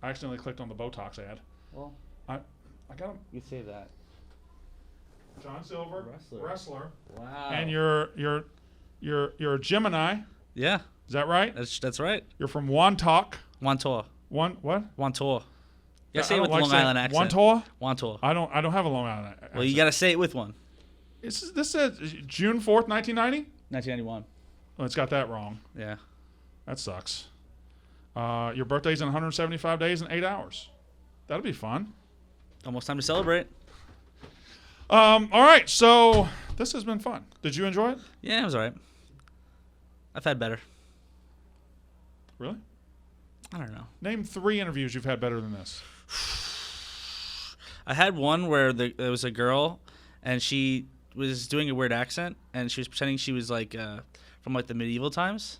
accidentally clicked on the Botox ad. Well, I got him. you say that. John Silver, wrestler. Wow. And you're a Gemini. Yeah, Is that right? that's right. You're from Wantock. Wantor. What? Wantor. You I gotta say it don't with the Long saying- Island accent. Wantor? Wantor. I don't have a Long Island accent. Well, you gotta say it with one. This says June 4th, 1990. 1991. Oh, it's got that wrong. Yeah. That sucks. Your birthday's in 175 days and 8 hours. That'll be fun. Almost time to celebrate. All right, so this has been fun. Did you enjoy it? Yeah, it was alright. I've had better. Really? I don't know. Name 3 interviews you've had better than this. I had one where there was a girl, and she was doing a weird accent, and she was pretending she was like from like the medieval times,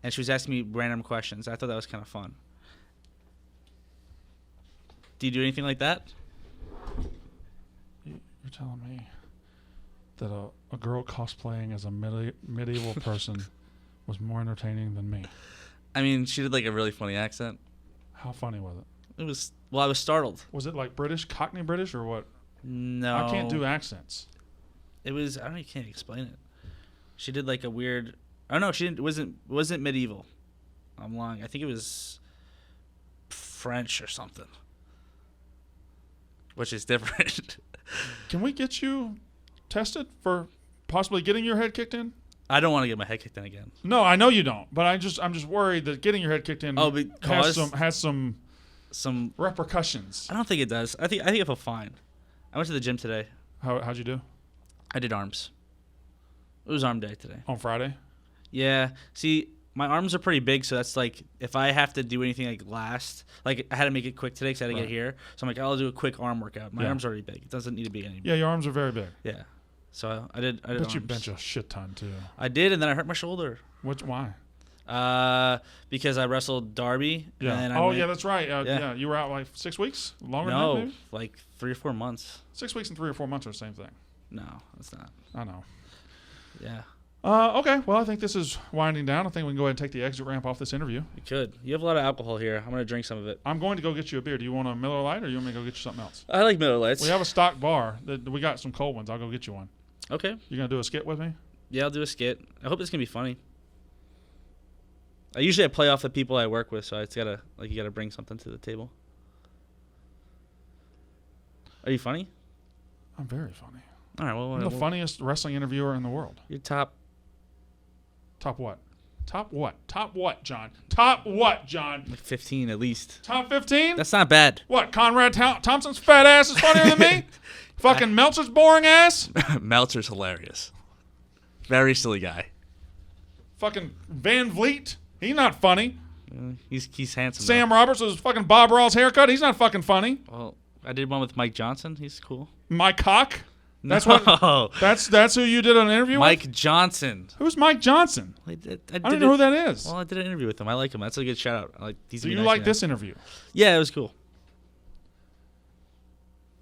and she was asking me random questions. I thought that was kind of fun. Do you do anything like that? You're telling me that a girl cosplaying as a medieval person was more entertaining than me. I mean, she did like a really funny accent. How funny was it? It was, well, I was startled. Was it like British, Cockney British, or what? No. I can't do accents. It was, I don't know, you can't explain it. She did like a weird, oh no, she didn't, wasn't medieval. I'm lying. I think it was French or something. Which is different. Can we get you tested for possibly getting your head kicked in? I don't want to get my head kicked in again. No, I know you don't, but I'm just worried that getting your head kicked in Oh, because has some some repercussions. I don't think it does. I think I feel fine. I went to the gym today. How'd you do I did arms. It was arm day today. on Friday? Yeah. See, my arms are pretty big, so that's like if I have to do anything like last, like I had to make it quick today because I had to Right. get here. So I'm like, I'll do a quick arm workout. My Yeah. arms are already big. It doesn't need to be any. Yeah, your arms are very big. Yeah. So I did Bet arms. you bench a shit ton too. I did, and then I hurt my shoulder. Why? Because I wrestled Darby. Yeah. And Yeah, that's right. Yeah, you were out like 6 weeks? Longer than that, No, maybe? like 3 or 4 months. 6 weeks and 3 or 4 months are the same thing. No, it's not. I know. Yeah, Okay, well, I think this is winding down. I think we can go ahead and take the exit ramp off this interview. you could. You have a lot of alcohol here. I'm going to drink some of it. I'm going to go get you a beer. Do you want a Miller Lite or you want me to go get you something else? I like Miller Lights. We have a stock bar. We got some cold ones. I'll go get you one. Okay. You going to do a skit with me? Yeah, I'll do a skit. I hope it's going to be funny. I play off the people I work with, so it's you gotta bring something to the table. Are you funny? I'm very funny. All right, well, I'm the funniest wrestling interviewer in the world. You're top. Top what? Top what? Top what, John? Top what, John? Like 15 at least. Top 15? That's not bad. What, Conrad Thompson's fat ass is funnier than me? Fucking Meltzer's boring ass? Meltzer's hilarious. Very silly guy. Fucking Van Vliet? He's not funny. He's handsome. Sam Roberts with his fucking Bob Ross haircut? He's not fucking funny. Well, I did one with Mike Johnson. He's cool. Mike Cock? That's no. what. That's who you did an interview with? Mike Johnson. Who's Mike Johnson? I don't know who that is. Well, I did an interview with him. I like him. That's a good shout out. I like these. So you like this interview? Yeah, it was cool.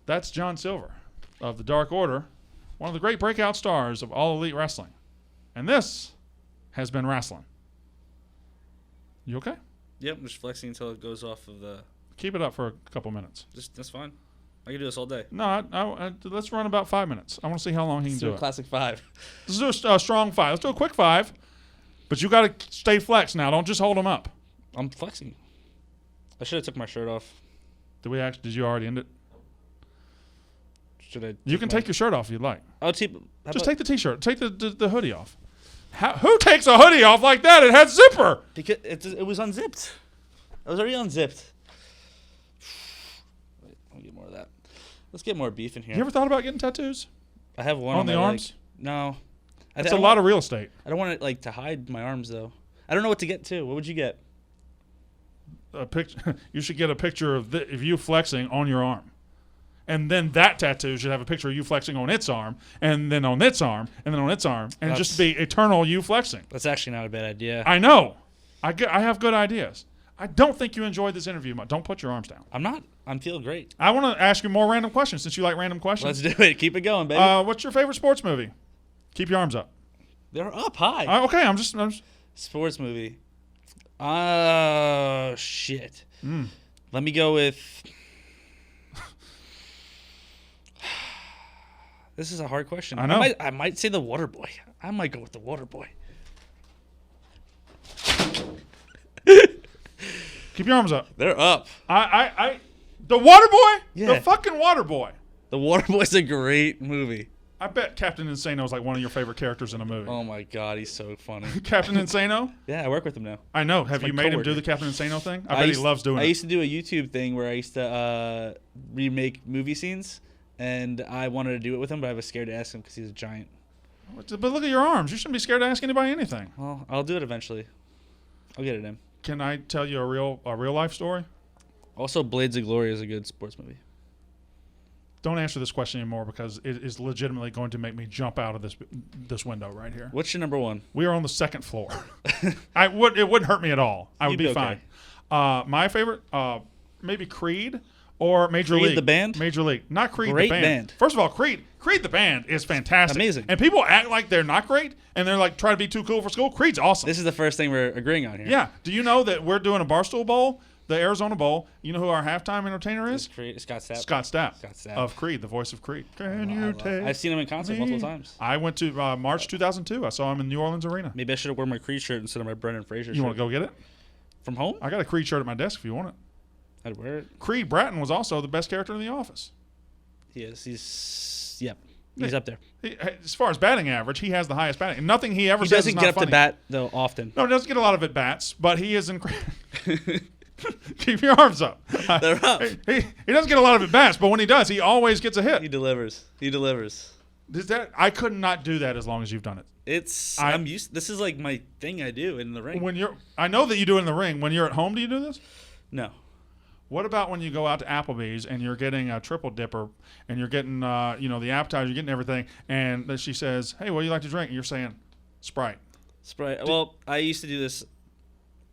That's John Silver of the Dark Order, one of the great breakout stars of All Elite Wrestling. And this has been Rasslin. You okay? Yep, I'm just flexing until it goes off of the. Keep it up for a couple minutes. That's fine. I can do this all day. No, let's run about 5 minutes. I want to see how long he can do it. Classic 5. Let's do a strong 5. Let's do a quick 5. But you got to stay flexed now. Don't just hold them up. I'm flexing. I should have took my shirt off. Did you already end it? Should I? You can take your shirt off if you'd like. I'll Just take the t-shirt. Take the hoodie off. Who takes a hoodie off like that? It had zipper. Because it was unzipped. I was already unzipped. Wait, I'll get more of that. Let's get more beef in here. You ever thought about getting tattoos? I have one on on the my arms? leg. No. It's a lot of real estate. I don't want it to hide my arms though. I don't know what to get too. What would you get? A picture. You should get a picture of you flexing on your arm. And then that tattoo should have a picture of you flexing on its arm, and then on its arm, and then on its arm, and just be eternal you flexing. That's actually not a bad idea. I know. I have good ideas. I don't think you enjoyed this interview much. Don't put your arms down. I'm not. I'm feeling great. I want to ask you more random questions since you like random questions. Let's do it. Keep it going, baby. What's your favorite sports movie? Keep your arms up. They're up high. Okay, I'm just Sports movie. Oh, shit. Let me go with... This is a hard question. I know. I might say The Waterboy. I might go with The Waterboy. keep your arms up. They're up. The Waterboy? Yeah. The fucking Waterboy. The Waterboy's a great movie. I bet Captain Insano is like one of your favorite characters in a movie. Oh my god, he's so funny. Captain Insano? Yeah, I work with him now. I know. Have my you made him do coworker. the Captain Insano thing? I bet he loves doing I it. used to do a YouTube thing where I used to remake movie scenes, and I wanted to do it with him, but I was scared to ask him because he's a giant. But look at your arms. You shouldn't be scared to ask anybody anything. Well, I'll do it eventually. I'll get it in. Can I tell you a real life story? Also, Blades of Glory is a good sports movie. Don't answer this question anymore because it is legitimately going to make me jump out of this window right here. What's your number one? We are on the second floor. It wouldn't hurt me at all. I would You'd be be fine. okay. My favorite, maybe Creed or Major Creed League. the band? Major League, not Creed Great the band. band. First of all, Creed the band is fantastic, Amazing. and people act like they're not great, and they're like trying to be too cool for school. Creed's awesome. This is the first thing we're agreeing on here. Yeah. Do you know that we're doing a Barstool Bowl, the Arizona Bowl? You know who our halftime entertainer is? Scott Stapp. Scott Stapp. Scott Stapp. Of Creed, the voice of Creed. Can you take I've seen him in concert me? multiple times. I went to March 2002. I saw him in New Orleans Arena. Maybe I should have worn my Creed shirt instead of my Brendan Fraser shirt. You want to go get it? From home? I got a Creed shirt at my desk if you want it. I'd wear it. Creed Bratton was also the best character in The Office. He is. He's up there. As far as batting average, he has the highest batting. Nothing he ever He says is doesn't not get up funny. to bat, though, often. No, he doesn't get a lot of at bats, but he is incredible. Keep your arms up. They're up. He doesn't get a lot of at bats, but when he does, he always gets a hit. He delivers. I could not do that as long as you've done it. I'm used. This is like my thing I do in the ring. I know that you do it in the ring. When you're at home, do you do this? No. What about when you go out to Applebee's and you're getting a triple dipper and you're getting the appetizer, you're getting everything, and then she says, "Hey, what do you like to drink?" And you're saying, "Sprite." Sprite. Well, I used to do this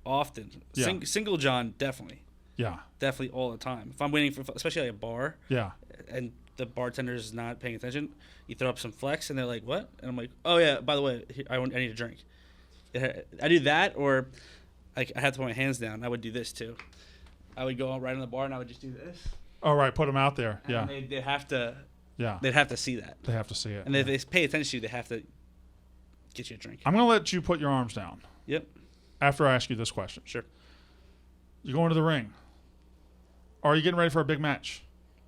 often. Yeah. Single John, definitely. Yeah. Definitely all the time. If I'm waiting for, especially at a bar, Yeah. and the bartender is not paying attention, you throw up some flex, and they're like, "What?" And I'm like, "Oh yeah, by the way, I need a drink." I do that, or I have to put my hands down. I would do this too. I would go right in the bar, and I would just do this. All right, put them out there. And Yeah. They'd have to. Yeah. They'd have to see that, They have to see it. and if they pay attention to you, they have to get you a drink. I'm going to let you put your arms down Yep. after I ask you this question. Sure. You're going to the ring. Are you getting ready for a big match?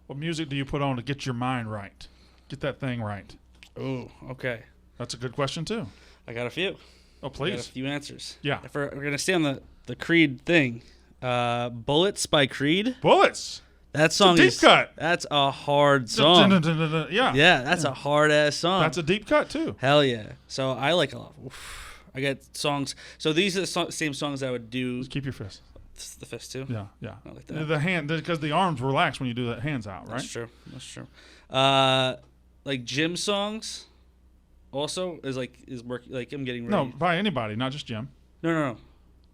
What music do you put on to get your mind right? Get that thing right. Oh, okay. That's a good question, too. I got a few. Oh, I got a please. few answers. Yeah. If we're gonna stay on the Creed thing, "Bullets" by Creed. Bullets. That song deep is cut. That's a hard song. Yeah. Yeah, that's a hard ass song. That's a deep cut, too. Hell yeah. So I like a lot. I got songs. So these are the same songs I would do. Just keep your fist. The fist too. Yeah, yeah. I like that. The hand, because the arms relax when you do the hands out, right? That's true. That's true. Like gym songs. Also is work. Like I'm getting No, ready. by anybody, not just Jim. No.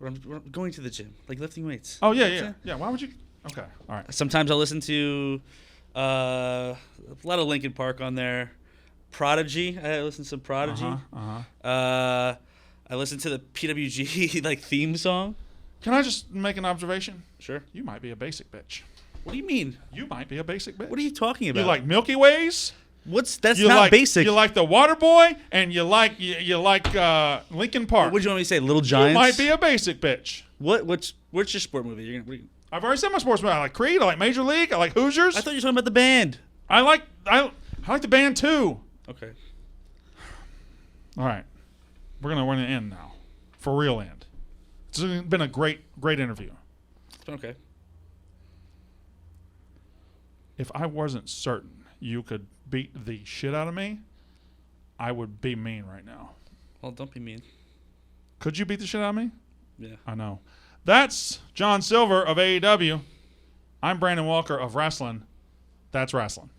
I'm going to the gym, like lifting weights. Oh, yeah. Why would you? Okay, all right. Sometimes I'll listen to a lot of Linkin Park on there. Prodigy. I listen to some Prodigy. I listen to the PWG like theme song. Can I just make an observation? Sure. You might be a basic bitch. What do you mean? You might be a basic bitch. What are you talking about? You like Milky Ways? That's You not like, basic. You like the Water Boy, and you like Linkin Park. What do you want me to say? Little Giants. You might be a basic bitch. What's your sport movie? I've already said my sports movie. I like Creed. I like Major League. I like Hoosiers. I thought you were talking about the band. I like the band too. Okay. All right, we're gonna end now, for real end. It's been a great interview. Okay. If I wasn't certain you could beat the shit out of me, I would be mean right now. Well, don't be mean. Could you beat the shit out of me? Yeah. I know. That's John Silver of AEW. I'm Brandon Walker of Rasslin. That's Rasslin.